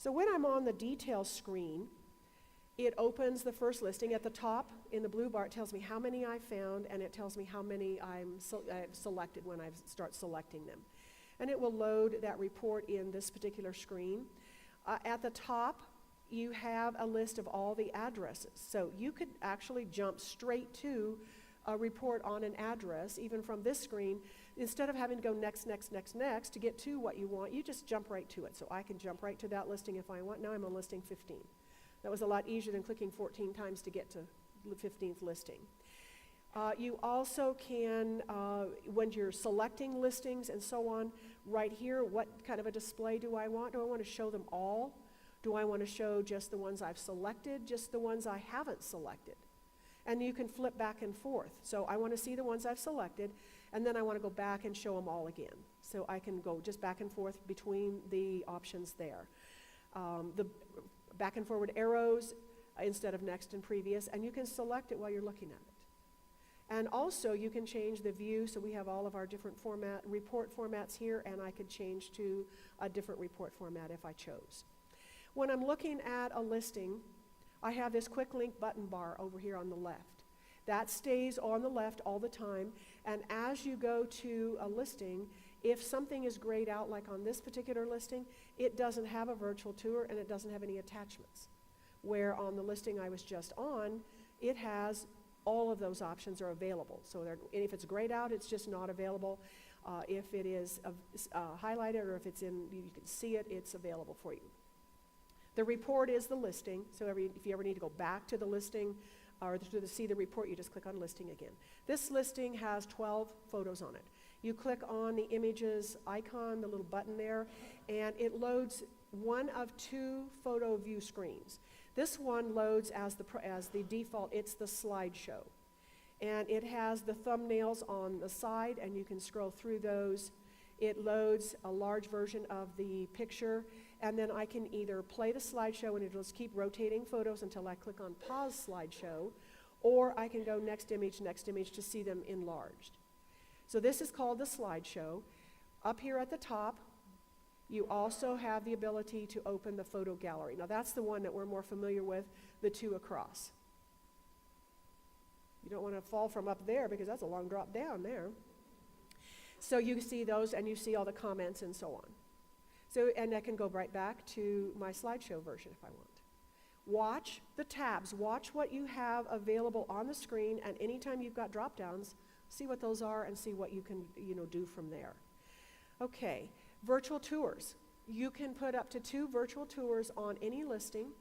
So when I'm on the details screen, it opens the first listing. At the top in the blue bar, it tells me how many I found, and it tells me how many I've selected when I start selecting them. And it will load that report in this particular screen. At the top, you have a list of all the addresses. So you could actually jump straight to a report on an address, even from this screen. Instead of having to go next to get to what you want, you just jump right to it. So I can jump right to that listing if I want. Now I'm on listing 15. That was a lot easier than clicking 14 times to get to the 15th listing. You also can, when you're selecting listings and so on, right here, what kind of a display do I want? Do I want to show them all? Do I want to show just the ones I've selected, just the ones I haven't selected? And you can flip back and forth. So I want to see the ones I've selected, and then I want to go back and show them all again. So I can go just back and forth between the options there. The back and forward arrows instead of next and previous, and you can select it while you're looking at it. And also you can change the view, so we have all of our different report formats here, and I could change to a different report format if I chose. When I'm looking at a listing, I have this quick link button bar over here on the left. That stays on the left all the time, and as you go to a listing, if something is grayed out, like on this particular listing, it doesn't have a virtual tour and it doesn't have any attachments. Where on the listing I was just on, it has all of those options are available. So if it's grayed out, it's just not available. If it is highlighted or if it's in, you can see it, it's available for you. The report is the listing, so if you ever need to go back to the listing or to see the report, you just click on listing again. This listing has 12 photos on it. You click on the images icon, the little button there, and it loads one of two photo view screens. This one loads as the default, it's the slideshow. And it has the thumbnails on the side, and you can scroll through those. It loads a large version of the picture, and then I can either play the slideshow and it'll just keep rotating photos until I click on pause slideshow, or I can go next image to see them enlarged. So this is called the slideshow. Up here at the top, you also have the ability to open the photo gallery. Now that's the one that we're more familiar with, the two across. You don't want to fall from up there because that's a long drop down there. So you see those and you see all the comments and so on. So, and I can go right back to my slideshow version if I want. Watch the tabs, watch what you have available on the screen, and anytime you've got drop downs, see what those are and see what you can do from there. Okay, virtual tours. You can put up to 2 virtual tours on any listing.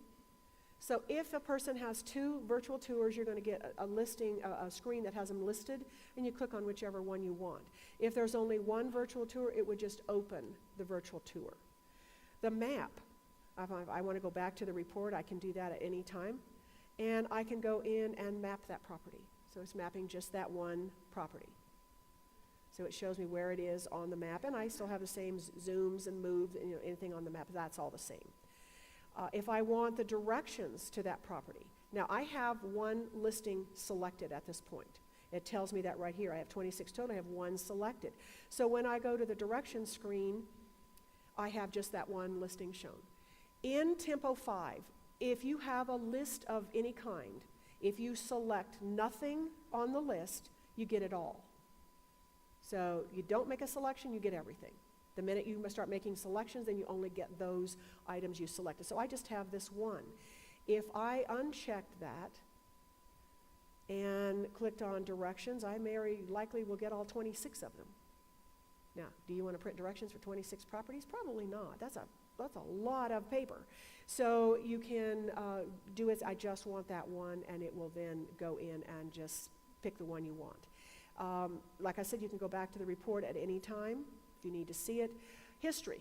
So if a person has 2 virtual tours, you're going to get a listing, a screen that has them listed, and you click on whichever one you want. If there's only 1 virtual tour, it would just open the virtual tour. The map, if I want to go back to the report, I can do that at any time, and I can go in and map that property. So it's mapping just that one property. So it shows me where it is on the map, and I still have the same zooms and moves, anything on the map, that's all the same. If I want the directions to that property, now I have 1 listing selected at this point. It tells me that right here. I have 26 total, I have 1 selected. So when I go to the directions screen, I have just that 1 listing shown. In Tempo 5, if you have a list of any kind, if you select nothing on the list, you get it all. So you don't make a selection, you get everything. The minute you start making selections, then you only get those items you selected. So I just have this 1. If I unchecked that and clicked on directions, I very likely will get all 26 of them. Now, do you want to print directions for 26 properties? Probably not. That's a lot of paper. So you can do it, I just want that 1, and it will then go in and just pick the one you want. Like I said, you can go back to the report at any time if you need to see it. History.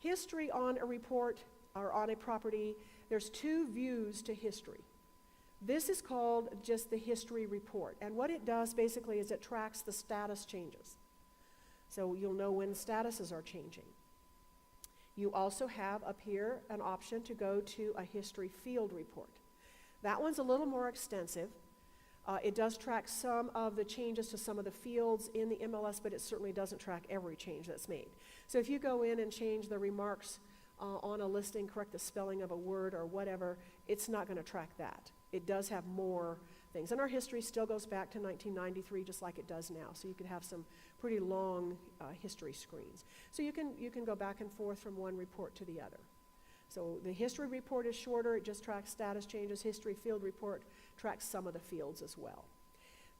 History on a report or on a property, there's 2 views to history. This is called just the history report, and what it does basically is it tracks the status changes. So you'll know when statuses are changing. You also have up here an option to go to a history field report. That one's a little more extensive. It does track some of the changes to some of the fields in the MLS, but it certainly doesn't track every change that's made. So if you go in and change the remarks on a listing, correct the spelling of a word or whatever, it's not going to track that. It does have more things. And our history still goes back to 1993, just like it does now. So you could have some pretty long history screens. So you can go back and forth from one report to the other. So the history report is shorter. It just tracks status changes. History field report tracks some of the fields as well.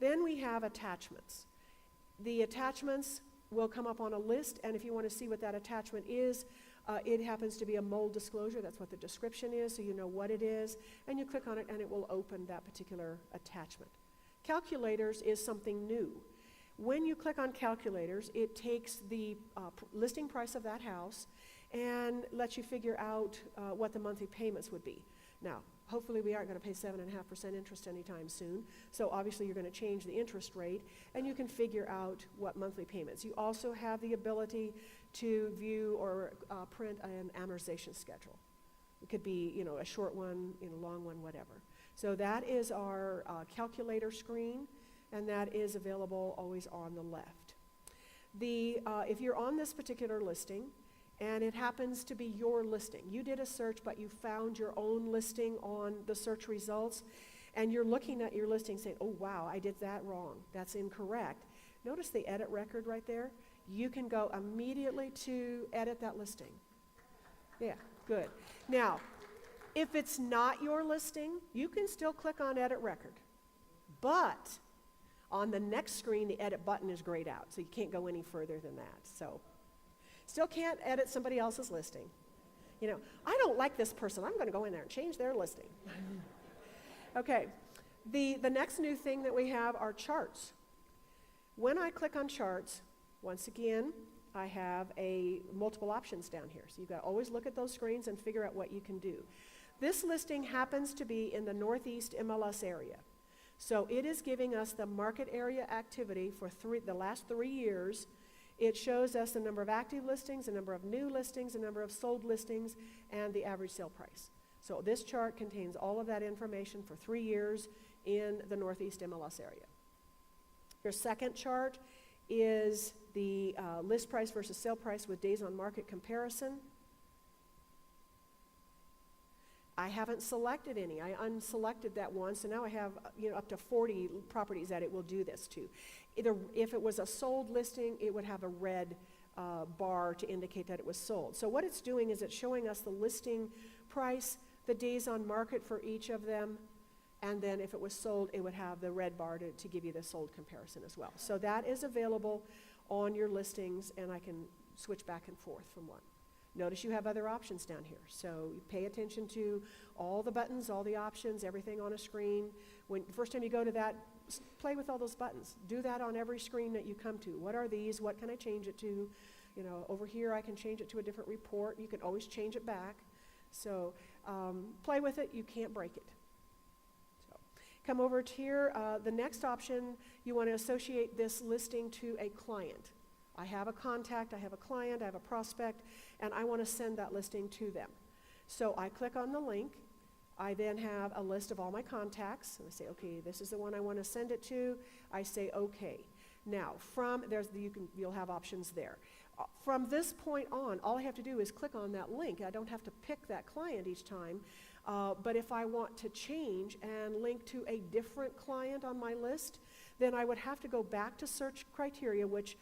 Then we have attachments. The attachments will come up on a list, and if you want to see what that attachment is, it happens to be a mold disclosure. That's what the description is, so you know what it is. And you click on it, and it will open that particular attachment. Calculators is something new. When you click on calculators, it takes the listing price of that house and lets you figure out what the monthly payments would be. Now, hopefully we aren't going to pay 7.5% interest anytime soon, so obviously you're going to change the interest rate, and you can figure out what monthly payments. You also have the ability to view or print an amortization schedule. It could be, you know, a short one, you know, long one, whatever. So that is our calculator screen, and that is available always on the left. If you're on this particular listing, and it happens to be your listing, you did a search, but you found your own listing on the search results, and you're looking at your listing saying, oh wow, I did that wrong, that's incorrect. Notice the edit record right there. You can go immediately to edit that listing. Yeah, good. Now, if it's not your listing, you can still click on edit record, but on the next screen, the edit button is grayed out, so you can't go any further than that. So, still can't edit somebody else's listing. You know, I don't like this person. I'm going to go in there and change their listing. Okay, the next new thing that we have are charts. When I click on charts, once again, I have multiple options down here. So you've got to always look at those screens and figure out what you can do. This listing happens to be in the Northeast MLS area. So it is giving us the market area activity for the last 3 years. It shows us the number of active listings, the number of new listings, the number of sold listings, and the average sale price. So this chart contains all of that information for 3 years in the Northeast MLS area. Your second chart is the list price versus sale price with days on market comparison. I haven't selected any. I unselected that one, so now I have up to 40 properties that it will do this to. If it was a sold listing, it would have a red bar to indicate that it was sold. So what it's doing is it's showing us the listing price, the days on market for each of them, and then if it was sold, it would have the red bar to give you the sold comparison as well. So that is available on your listings, and I can switch back and forth from one. Notice you have other options down here. So you pay attention to all the buttons, all the options, everything on a screen. When the first time you go to that, play with all those buttons. Do that on every screen that you come to. What are these? What can I change it to? You know, over here I can change it to a different report. You can always change it back. So play with it. You can't break it. So come over to here. The next option, you want to associate this listing to a client. I have a contact, I have a client, I have a prospect, and I want to send that listing to them. So I click on the link. I then have a list of all my contacts, and I say, okay, this is the one I want to send it to. I say, okay. Now, you'll have options there. From this point on, all I have to do is click on that link. I don't have to pick that client each time. But if I want to change and link to a different client on my list, then I would have to go back to search criteria, which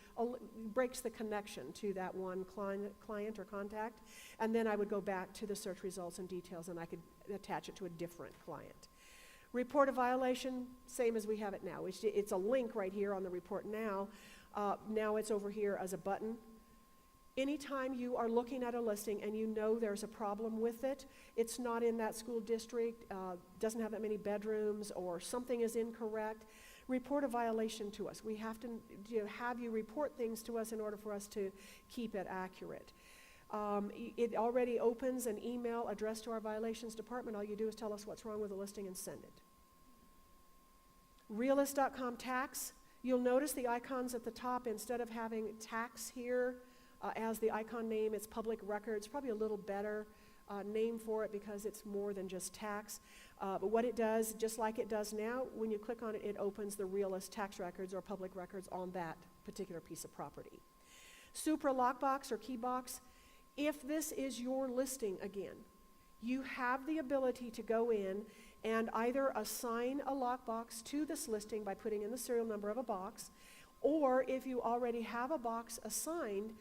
breaks the connection to that one client or contact, and then I would go back to the search results and details, and I could attach it to a different client. Report a violation, same as we have it now. It's a link right here on the report now. Now it's over here as a button. Anytime you are looking at a listing and you know there's a problem with it, it's not in that school district, doesn't have that many bedrooms, or something is incorrect, report a violation to us. We have to have you report things to us in order for us to keep it accurate. It already opens an email addressed to our violations department. All you do is tell us what's wrong with the listing and send it. Realist.com tax. You'll notice the icons at the top, instead of having tax here as the icon name, it's public records. Probably a little better name for it because it's more than just tax. But what it does, just like it does now, when you click on it, it opens the Realist tax records or public records on that particular piece of property. Supra lockbox or key box If this is your listing again, you have the ability to go in and either assign a lockbox to this listing by putting in the serial number of a box, or if you already have a box assigned,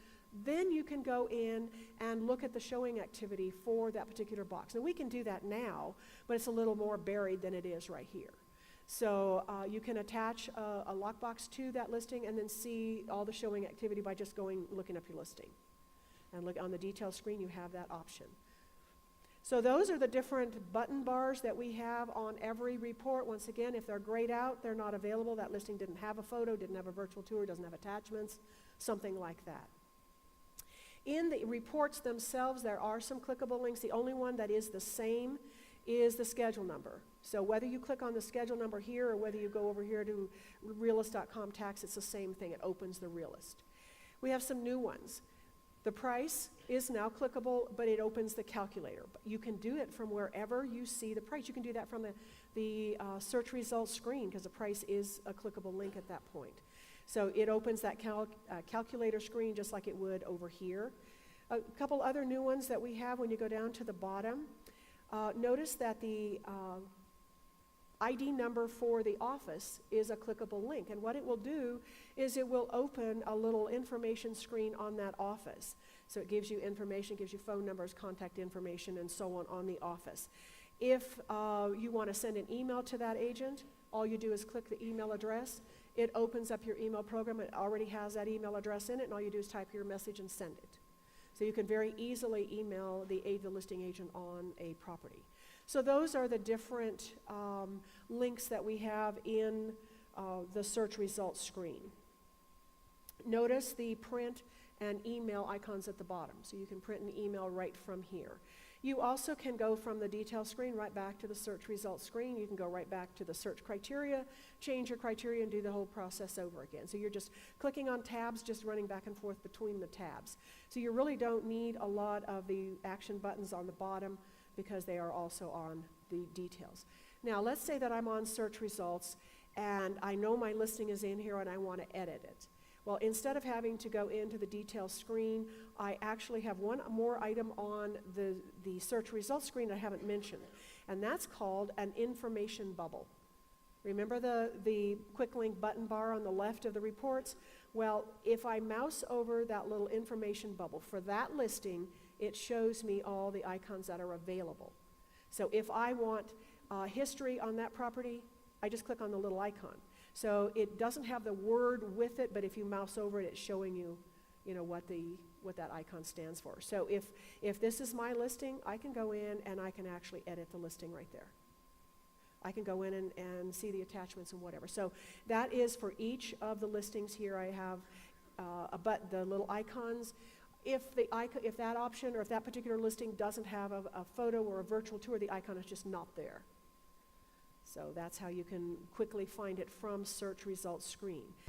then you can go in and look at the showing activity for that particular box. And we can do that now, but it's a little more buried than it is right here. So you can attach a lockbox to that listing and then see all the showing activity by just looking up your listing. And look on the detail screen, you have that option. So those are the different button bars that we have on every report. Once again, if they're grayed out, they're not available. That listing didn't have a photo, didn't have a virtual tour, doesn't have attachments, something like that. In the reports themselves, there are some clickable links. The only one that is the same is the schedule number. So whether you click on the schedule number here or whether you go over here to realist.com tax, it's the same thing. It opens the realist. We have some new ones. The price is now clickable, but it opens the calculator. But you can do it from wherever you see the price. You can do that from the search results screen because the price is a clickable link at that point. So it opens that calculator screen just like it would over here. A couple other new ones that we have when you go down to the bottom. Notice that the ID number for the office is a clickable link. And what it will do is it will open a little information screen on that office. So it gives you information, gives you phone numbers, contact information, and so on the office. If you want to send an email to that agent, all you do is click the email address. It opens up your email program. It already has that email address in it, and all you do is type your message and send it. So you can very easily email the listing agent on a property. So those are the different links that we have in the search results screen. Notice the print and email icons at the bottom. So you can print an email right from here. You also can go from the detail screen right back to the search results screen. You can go right back to the search criteria, change your criteria, and do the whole process over again. So you're just clicking on tabs, just running back and forth between the tabs. So you really don't need a lot of the action buttons on the bottom because they are also on the details. Now let's say that I'm on search results and I know my listing is in here and I want to edit it. Well, instead of having to go into the details screen, I actually have one more item on the search results screen I haven't mentioned, and that's called an information bubble. Remember the quick link button bar on the left of the reports? Well, if I mouse over that little information bubble for that listing, it shows me all the icons that are available. So if I want history on that property, I just click on the little icon. So it doesn't have the word with it, but if you mouse over it, it's showing you, what that icon stands for. So if this is my listing, I can go in and I can actually edit the listing right there. I can go in and see the attachments and whatever. So that is for each of the listings here. I have the little icons. If that option or if that particular listing doesn't have a photo or a virtual tour, the icon is just not there. So that's how you can quickly find it from search results screen.